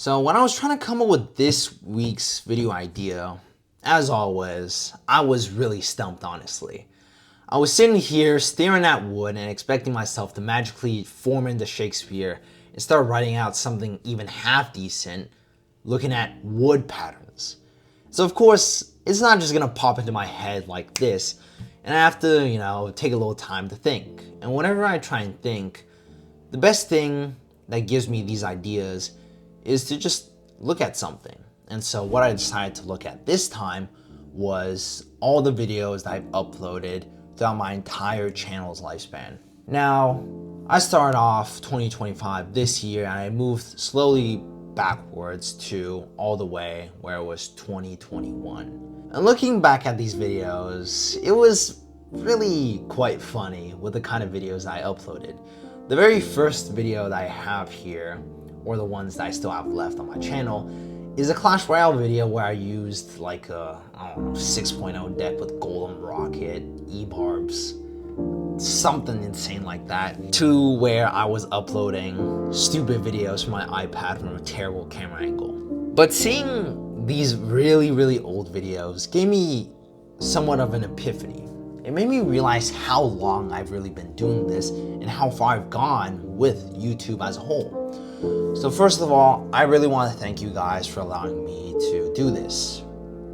So when I was trying to come up with this week's video idea, as always, I was really stumped, honestly. I was sitting here staring at wood and expecting myself to magically form into Shakespeare and start writing out something even half decent, looking at wood patterns. So of course, it's not just gonna pop into my head like this, and I have to, take a little time to think. And whenever I try and think, the best thing that gives me these ideas is to just look at something. And so what I decided to look at this time was all the videos that I've uploaded throughout my entire channel's lifespan. Now, I started off 2025 this year and I moved slowly backwards to all the way where it was 2021. And looking back at these videos, it was really quite funny with the kind of videos I uploaded. The very first video that I have here, or the ones that I still have left on my channel, is a Clash Royale video where I used like a 6.0 deck with Golem Rocket, E-Barbs, something insane like that, to where I was uploading stupid videos from my iPad from a terrible camera angle. But seeing these really old videos gave me somewhat of an epiphany. It made me realize how long I've really been doing this and how far I've gone with YouTube as a whole. So first of all, I really want to thank you guys for allowing me to do this,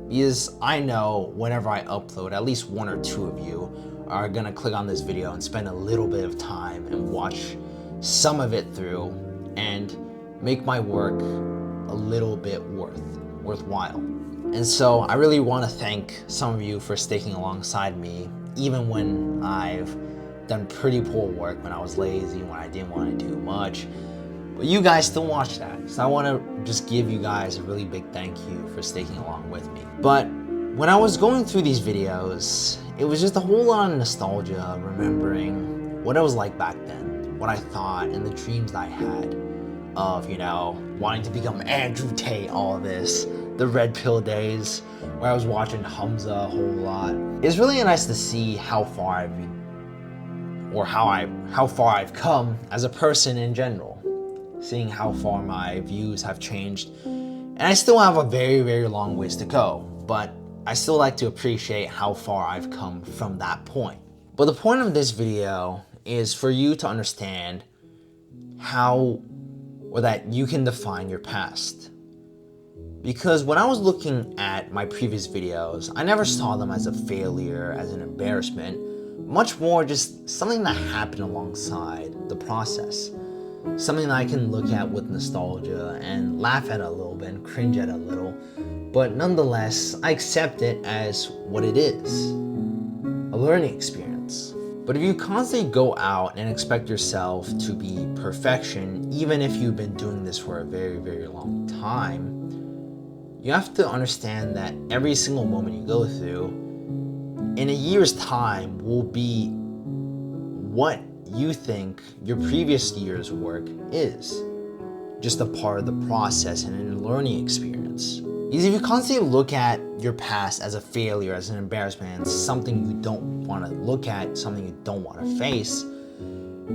because I know whenever I upload, at least one or two of you are gonna click on this video and spend a little bit of time and watch some of it through and make my work a little bit worthwhile. And so I really want to thank some of you for sticking alongside me, even when I've done pretty poor work, when I was lazy, when I didn't want to do much. But you guys still watch that, so I want to just give you guys a really big thank you for sticking along with me. But when I was going through these videos, it was just a whole lot of nostalgia, remembering what it was like back then, what I thought, and the dreams that I had of, wanting to become Andrew Tate, all of this, the Red Pill days, where I was watching Hamza a whole lot. It's really nice to see how far I've come as a person in general. Seeing how far my views have changed. And I still have a very long ways to go, but I still like to appreciate how far I've come from that point. But the point of this video is for you to understand that you can define your past. Because when I was looking at my previous videos, I never saw them as a failure, as an embarrassment, much more just something that happened alongside the process. Something that I can look at with nostalgia and laugh at a little bit and cringe at a little, but nonetheless, I accept it as what it is, a learning experience. But if you constantly go out and expect yourself to be perfection, even if you've been doing this for a very long time, you have to understand that every single moment you go through, in a year's time, will be what you think your previous year's work is. Just a part of the process and a learning experience. Because if you constantly look at your past as a failure, as an embarrassment, and something you don't want to look at, something you don't want to face,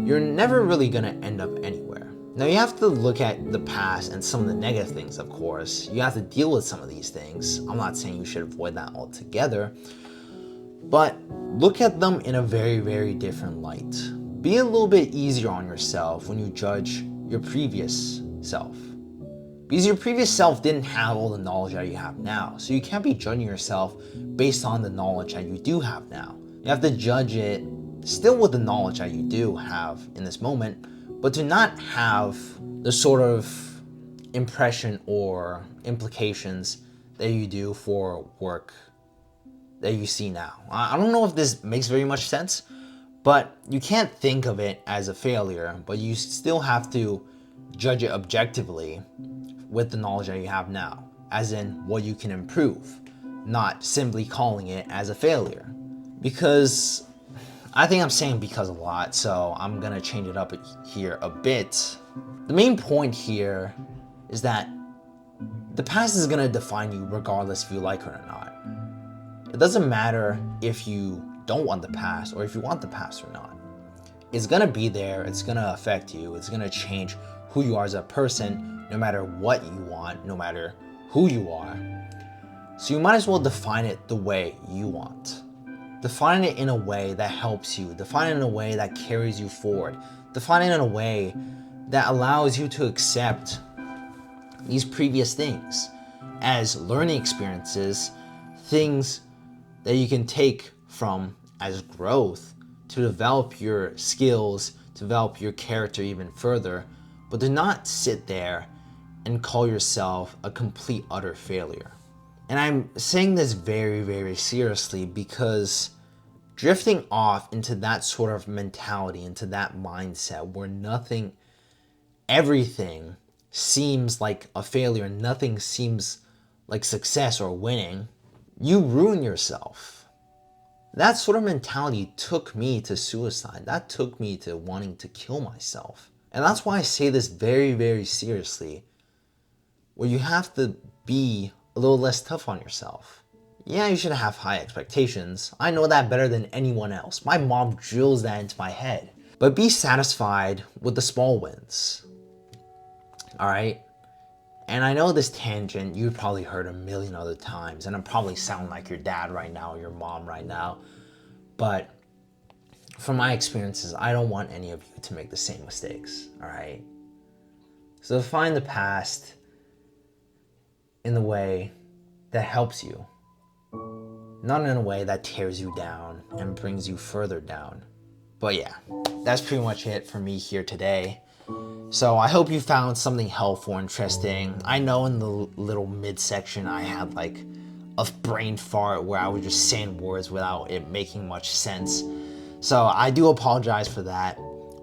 you're never really going to end up anywhere. Now you have to look at the past and some of the negative things, of course. You have to deal with some of these things. I'm not saying you should avoid that altogether, but look at them in a very different light. Be a little bit easier on yourself when you judge your previous self. Because your previous self didn't have all the knowledge that you have now. So you can't be judging yourself based on the knowledge that you do have now. You have to judge it still with the knowledge that you do have in this moment, but to not have the sort of impression or implications that you do for work that you see now. I don't know if this makes very much sense, but you can't think of it as a failure, but you still have to judge it objectively with the knowledge that you have now, as in what you can improve, not simply calling it as a failure. Because I think I'm saying because a lot, so I'm gonna change it up here a bit. The main point here is that the past is gonna define you regardless if you like it or not. It doesn't matter if you don't want the past or if you want the past or not. It's gonna be there, it's gonna affect you, it's gonna change who you are as a person no matter what you want, no matter who you are. So you might as well define it the way you want. Define it in a way that helps you. Define it in a way that carries you forward. Define it in a way that allows you to accept these previous things as learning experiences, things that you can take from as growth to develop your skills, develop your character even further, but do not sit there and call yourself a complete utter failure. And I'm saying this very, very seriously because drifting off into that sort of mentality, into that mindset where everything seems like a failure, nothing seems like success or winning, you ruin yourself. That sort of mentality took me to suicide. That took me to wanting to kill myself. And that's why I say this very, very seriously, where you have to be a little less tough on yourself. Yeah, you should have high expectations. I know that better than anyone else. My mom drills that into my head. But be satisfied with the small wins. All right? And I know this tangent you've probably heard a million other times, and I'm probably sounding like your dad right now, or your mom right now. But from my experiences, I don't want any of you to make the same mistakes. All right? So define the past in the way that helps you, not in a way that tears you down and brings you further down. But yeah, that's pretty much it for me here today. So I hope you found something helpful, interesting. I know in the little midsection I had like a brain fart where I was just saying words without it making much sense. So I do apologize for that,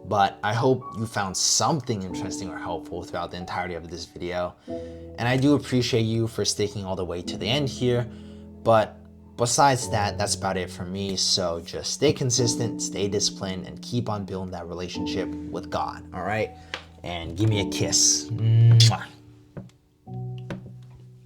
but I hope you found something interesting or helpful throughout the entirety of this video. And I do appreciate you for sticking all the way to the end here. But besides that, that's about it for me. So just stay consistent, stay disciplined, and keep on building that relationship with God, all right? And give me a kiss. Mwah.